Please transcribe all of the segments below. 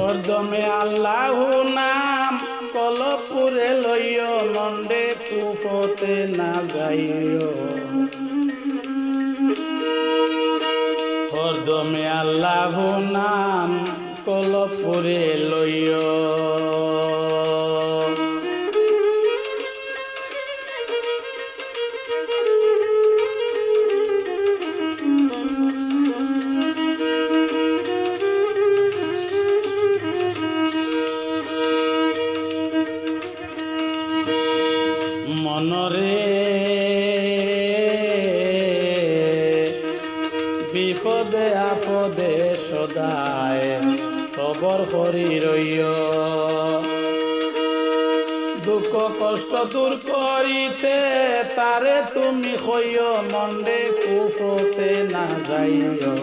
হরদমে আল্লাহু নাম কলপুরে লইও মন্ডে কুফতে না যাইও হরদমে আল্লাহু নাম কলপুরে লইও মনরে বিপদে আপদে সদায় সবর করি রইও দুঃখ কষ্ট দূর করিতে তারে তুমি কইও মন্দে কুফতে না যাইও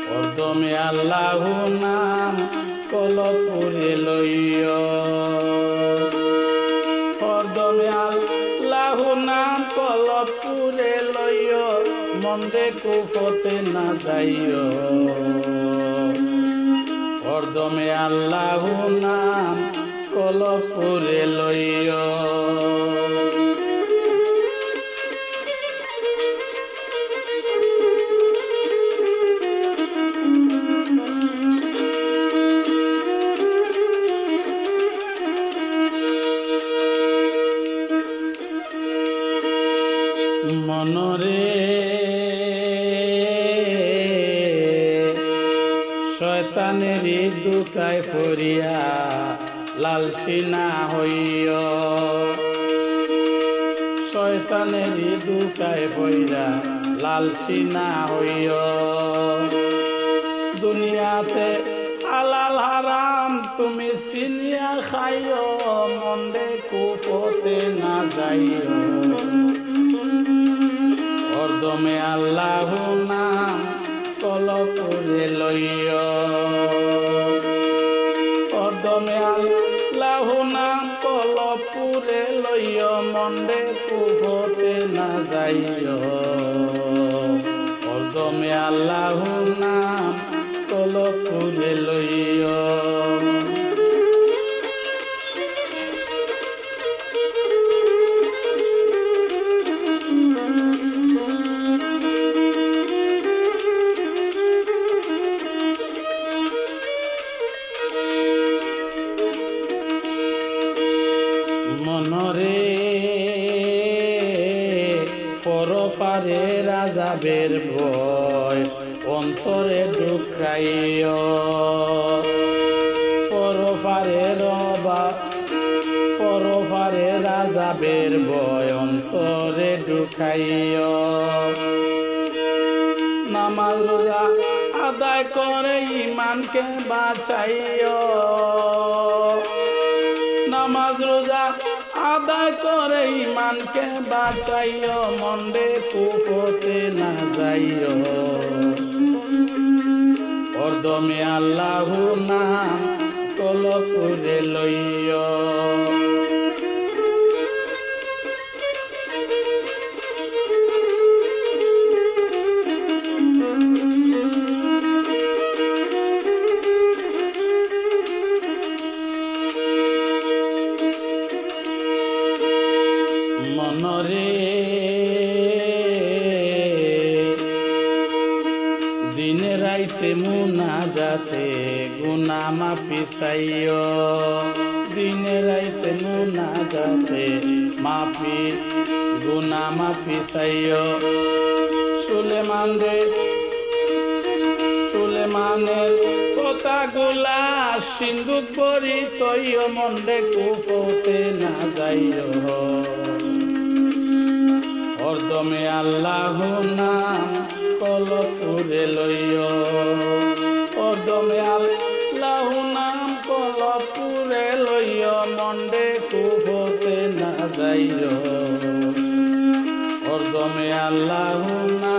হরদমে আল্লাহু নাম কলপুরে লইও হরদমে আল্লাহু নাম কলপুরে লইও মন্দে কুফতে না যাইও হরদমে আল্লাহু নাম কলপুরে লইও মনরে শয়তানেরই দুকায় ফরিয়া লালসিনা হইও শয়তানেরই দুকায় ফরিয়া লালসিনা হইও দুনিয়াতে হালাল হারাম তুমি চিনিয়া খাইও মন্দে কুফতে না যাইও হরদমে আল্লাহু নাম কলপুরে লইও হরদমে আল্লাহু নাম কলপুরে লইও মন্দে কুফতে না যাইও হরদমে আল্লাহু নাম কলপুরে লইও মনরে পরপারে রাজাবের ভয় অন্তরে ঢুকাইও পরপারে রাজাবের ভয় অন্তরে ঢুকাইও নামাজ রোজা আদায় করে ইমানকে বাঁচাইও নামাজ রোজা আদায় করে ইমানকে বাঁচাইও মন্দে কুফতে না যাইও হরদমে আল্লাহু নাম কলপুরে লইও মনরে দিনে রাইতে মুনাজাতে গুনাহ মাফি চাইও দিনে রাইতে মুনাজাতে মাফি গুনাহ মাফি চাইও সুলেমানের কথাগুলা সিন্ধুক পরি তৈও মন্দে কুফতে না যাইও হরদমে আল্লাহু নাম কলপুরে লইও হরদমে আল্লাহু নাম কলপুরে লইও মন্দে কুফতে না যাইও হরদমে আল্লাহু নাম